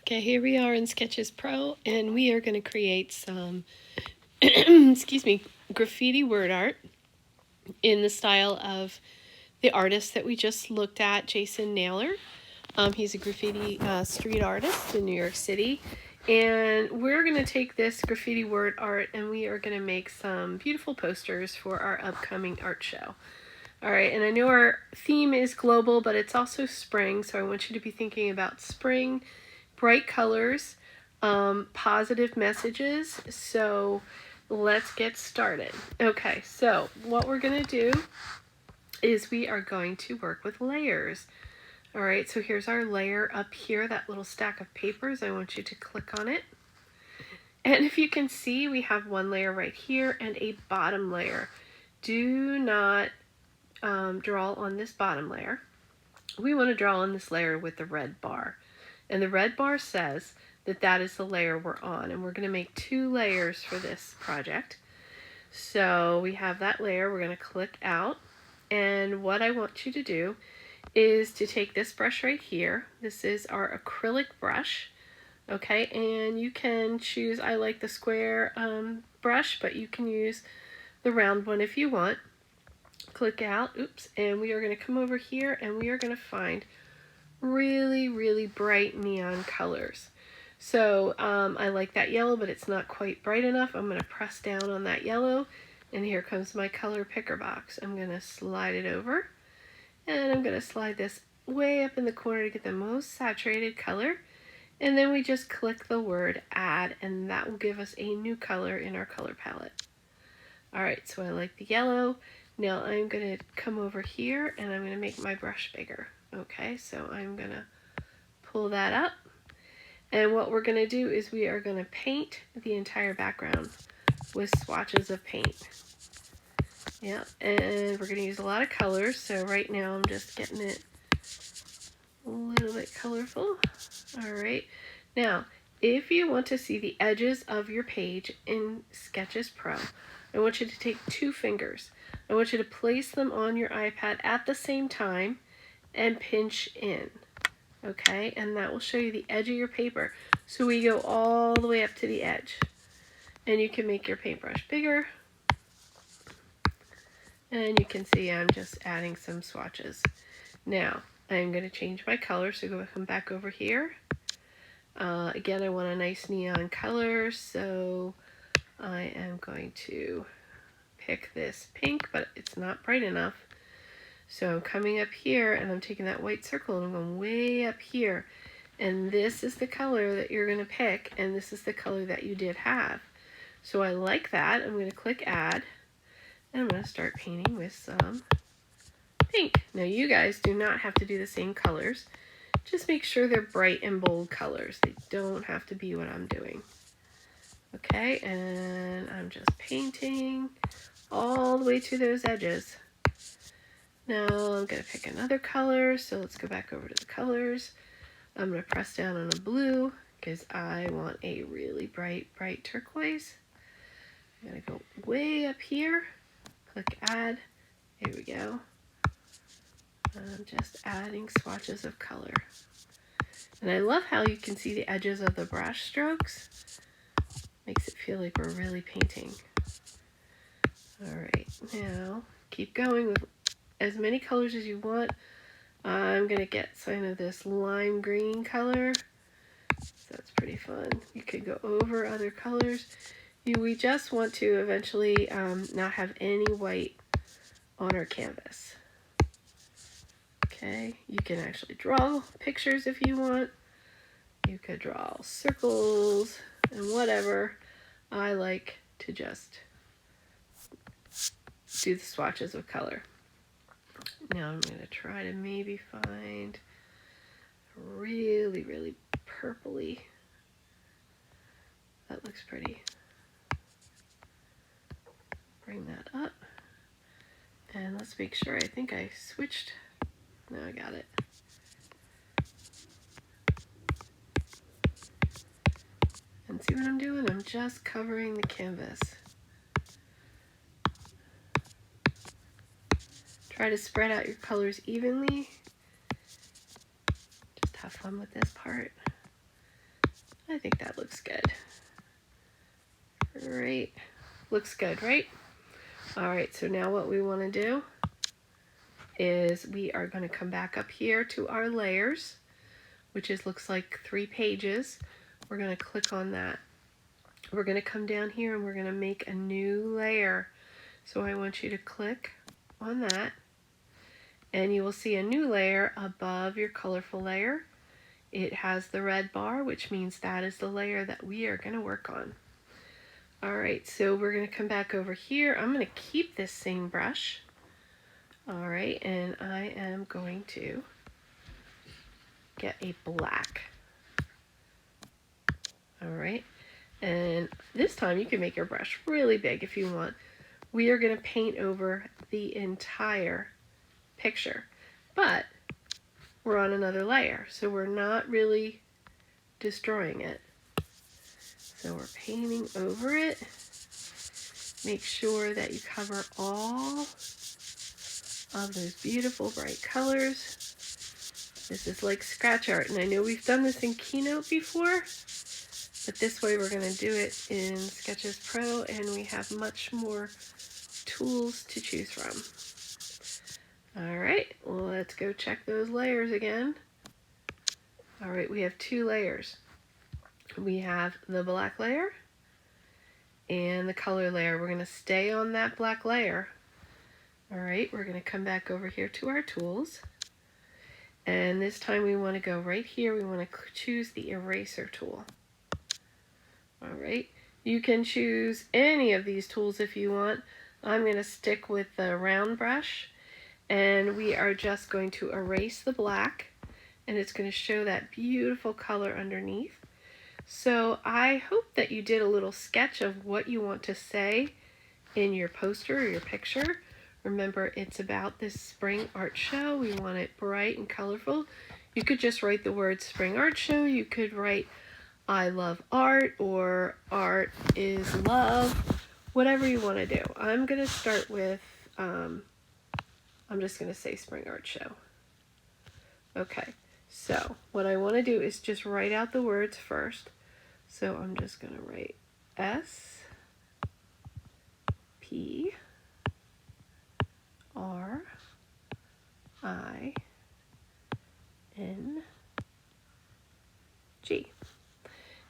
Okay, here we are in Sketches Pro, and we are going to create some, excuse me, graffiti word art in the style of the artist that we just looked at, Jason Naylor. He's a graffiti street artist in New York City, and we're going to take this graffiti word art and we are going to make some beautiful posters for our upcoming art show. All right, and I know our theme is global, but it's also spring, so I want you to be thinking about spring, bright colors, positive messages. So let's get started. Okay, so what we're going to do is we are going to work with layers. All right, so here's our layer up here, that little stack of papers. I want you to click on it. And if you can see, we have one layer right here and a bottom layer. Do not draw on this bottom layer. We want to draw on this layer with the red bar. And the red bar says that that is the layer we're on. And we're going to make 2 layers for this project. So we have that layer. We're going to click out. And what I want you to do is to take this brush right here. This is our acrylic brush. Okay, and you can choose, I like the square brush, but you can use the round one if you want. Click out, oops, and we are going to come over here and we are going to find really bright neon colors. So I like that yellow, but it's not quite bright enough. I'm going to press down on that yellow, and here comes my color picker box. I'm going to slide it over, and I'm going to slide this way up in the corner to get the most saturated color, and then we just click the word add, and that will give us a new color in our color palette. Alright, so I like the yellow. Now I'm going to come over here and I'm going to make my brush bigger. Okay, so I'm going to pull that up. And what we're going to do is we are going to paint the entire background with swatches of paint. Yeah, and we're going to use a lot of colors. So right now I'm just getting it a little bit colorful. Alright, now if you want to see the edges of your page in Sketches Pro, I want you to take 2 fingers. I want you to place them on your iPad at the same time and pinch in. Okay, and that will show you the edge of your paper. So we go all the way up to the edge. And you can make your paintbrush bigger. And you can see I'm just adding some swatches. Now, I'm going to change my color, so come back over here. Again, I want a nice neon color, so I am going to pick this pink, but it's not bright enough. So I'm coming up here and I'm taking that white circle and I'm going way up here. And this is the color that you're going to pick, and this is the color that you did have. So I like that. I'm going to click add, and I'm going to start painting with some pink. Now you guys do not have to do the same colors. Just make sure they're bright and bold colors. They don't have to be what I'm doing. Okay, and I'm just painting all the way to those edges. Now I'm going to pick another color, so let's go back over to the colors. I'm going to press down on a blue because I want a really bright turquoise. I'm going to go way up here, click add, here we go. I'm just adding swatches of color. And I love how you can see the edges of the brush strokes. Makes it feel like we're really painting. Alright, now keep going with as many colors as you want. I'm going to get some of this lime green color. So that's pretty fun. You could go over other colors. We just want to eventually not have any white on our canvas. Okay, you can actually draw pictures if you want. You could draw circles and whatever. I like to just do the swatches of color. Now I'm going to try to maybe find really purpley. That looks pretty. Bring that up. And let's make sure, I think I switched. No, I got it. And see what I'm doing? I'm just covering the canvas. Try to spread out your colors evenly. Just have fun with this part. I think that looks good. Right. Looks good, right? All right, so now what we want to do is we are going to come back up here to our layers, which looks like 3 pages. We're going to click on that. We're going to come down here and we're going to make a new layer. So I want you to click on that and you will see a new layer above your colorful layer. It has the red bar, which means that is the layer that we are going to work on. All right, so we're going to come back over here. I'm going to keep this same brush. All right, and I am going to get a black. All right, and this time you can make your brush really big if you want. We are going to paint over the entire picture, but we're on another layer, so we're not really destroying it. So we're painting over it. Make sure that you cover all of those beautiful bright colors. This is like scratch art, and I know we've done this in Keynote before, but this way we're going to do it in Sketches Pro, and we have much more tools to choose from. All right, well, let's go check those layers again. All right, we have 2 layers. We have the black layer and the color layer. We're going to stay on that black layer. All right, we're going to come back over here to our tools. And this time we want to go right here. We want to choose the eraser tool. All right, you can choose any of these tools if you want. I'm going to stick with the round brush, and we are just going to erase the black, and it's going to show that beautiful color underneath. So I hope that you did a little sketch of what you want to say in your poster or your picture. Remember, it's about this spring art show. We want it bright and colorful. You could just write the word spring art show. You could write I love art or art is love, whatever you want to do. I'm going to start with, I'm just going to say spring art show. Okay, so what I want to do is just write out the words first. So I'm just going to write S-P-R-I-N-G.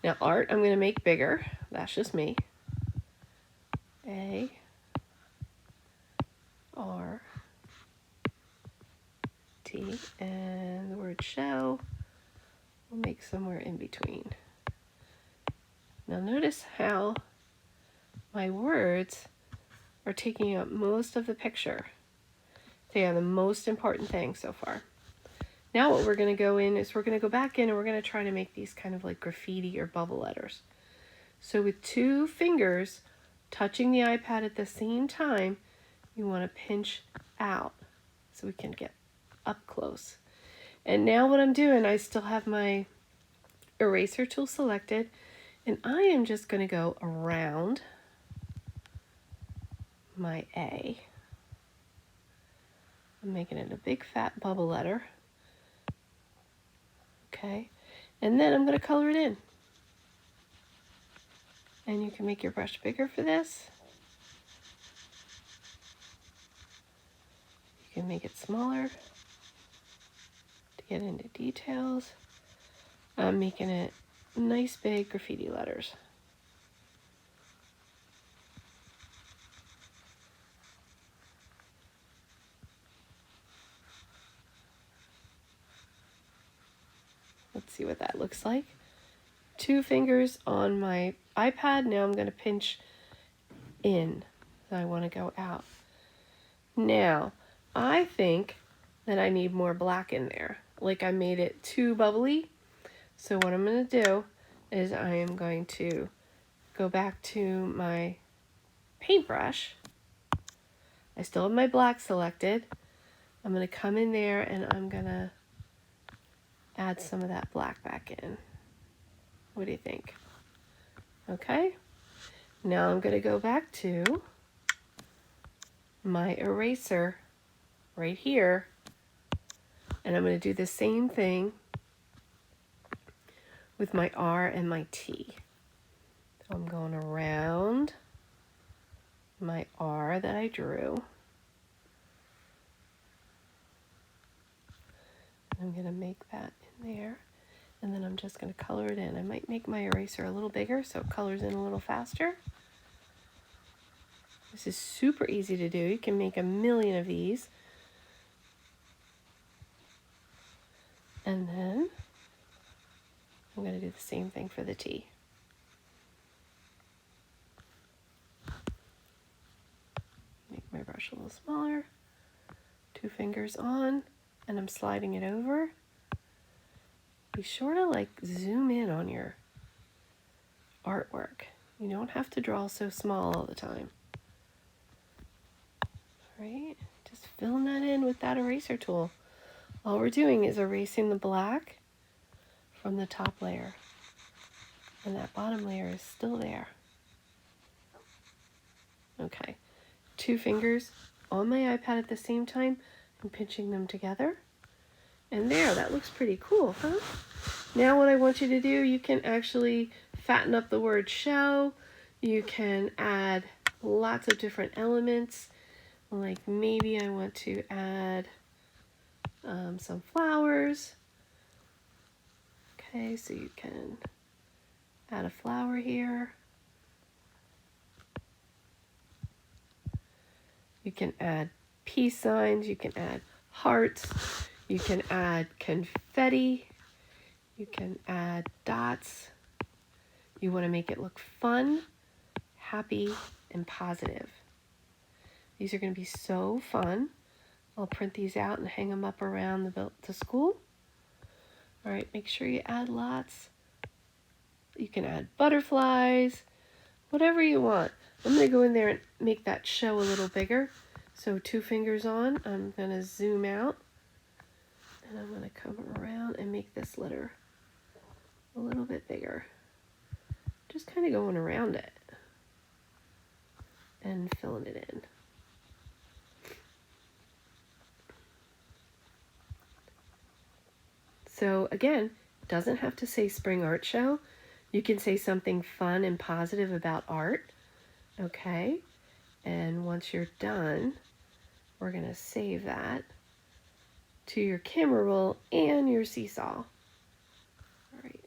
Now art, I'm going to make bigger. That's just me. A-R-T, and the word show, we'll make somewhere in between. Now notice how my words are taking up most of the picture. They are the most important thing so far. Now what we're going to go in is we're going to go back in and we're going to try to make these kind of like graffiti or bubble letters. So with 2 fingers touching the iPad at the same time, you want to pinch out so we can get up close. And now what I'm doing, I still have my eraser tool selected, and I am just going to go around my A. I'm making it a big fat bubble letter. Okay, and then I'm going to color it in. And you can make your brush bigger for this. You can make it smaller to get into details. I'm making it nice big graffiti letters. Let's see what that looks like. 2 fingers on my iPad. Now I'm going to pinch in. I want to go out. Now, I think that I need more black in there. Like I made it too bubbly. So what I'm going to do is I am going to go back to my paintbrush. I still have my black selected. I'm going to come in there and I'm going to add some of that black back in. What do you think? Okay. Now I'm going to go back to my eraser right here, and I'm going to do the same thing with my R and my T. So I'm going around my R that I drew. I'm going to make that in there, and then I'm just going to color it in. I might make my eraser a little bigger so it colors in a little faster. This is super easy to do. You can make a million of these. And then I'm going to do the same thing for the T. Make my brush a little smaller. 2 fingers on, and I'm sliding it over. Be sure to like zoom in on your artwork. You don't have to draw so small all the time. All right, just filling that in with that eraser tool. All we're doing is erasing the black from the top layer, and that bottom layer is still there. Okay, 2 fingers on my iPad at the same time and pinching them together. And there, that looks pretty cool, huh? Now what I want you to do, you can actually fatten up the word show. You can add lots of different elements. Like maybe I want to add some flowers. Okay, so you can add a flower here. You can add peace signs. You can add hearts. You can add confetti. You can add dots. You want to make it look fun, happy, and positive. These are going to be so fun. I'll print these out and hang them up around the school. All right, make sure you add lots. You can add butterflies, whatever you want. I'm going to go in there and make that show a little bigger. So 2 fingers on, I'm going to zoom out. And I'm going to come around and make this letter a little bit bigger. Just kind of going around it and filling it in. So again, doesn't have to say Spring Art Show. You can say something fun and positive about art. Okay, and once you're done, we're going to save that to your camera roll and your seesaw. All right.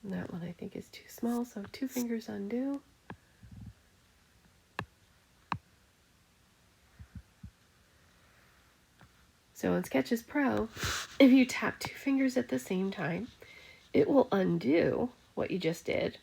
And that one I think is too small, so 2 fingers undo. So in Sketches Pro, if you tap 2 fingers at the same time, it will undo what you just did,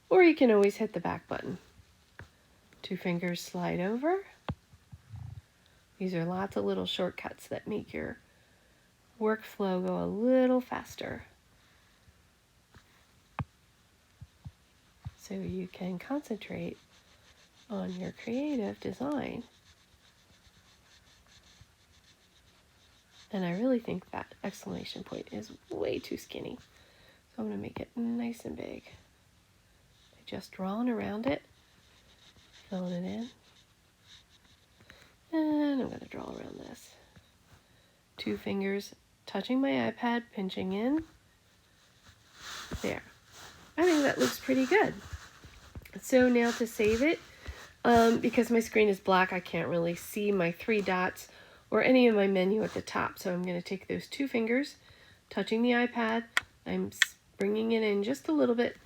or you can always hit the back button. 2 fingers slide over. These are lots of little shortcuts that make your workflow go a little faster, so you can concentrate on your creative design. And I really think that exclamation point is way too skinny. So I'm going to make it nice and big. By just drawing around it, filling it in. And I'm going to draw around this. 2 fingers touching my iPad, pinching in. There. I think that looks pretty good. So now to save it, because my screen is black, I can't really see my 3 dots or any of my menu at the top. So I'm going to take those 2 fingers, touching the iPad. I'm bringing it in just a little bit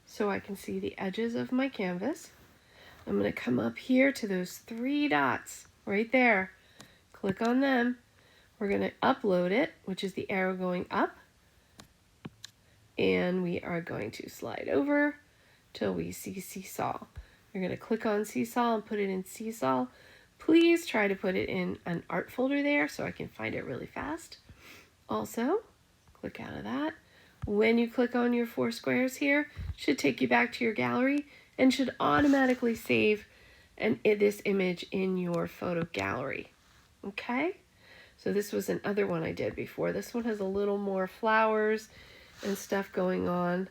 so I can see the edges of my canvas. I'm going to come up here to those 3 dots right there. Click on them. We're going to upload it, which is the arrow going up. And we are going to slide over till we see Seesaw. You're going to click on Seesaw and put it in Seesaw. Please try to put it in an art folder there so I can find it really fast. Also, click out of that. When you click on your 4 squares here, it should take you back to your gallery, and should automatically save this image in your photo gallery. Okay, so this was another one I did before. This one has a little more flowers and stuff going on.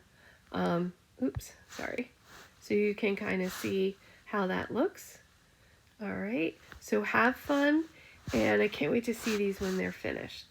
Oops, sorry. So you can kind of see how that looks. All right, so have fun, and I can't wait to see these when they're finished.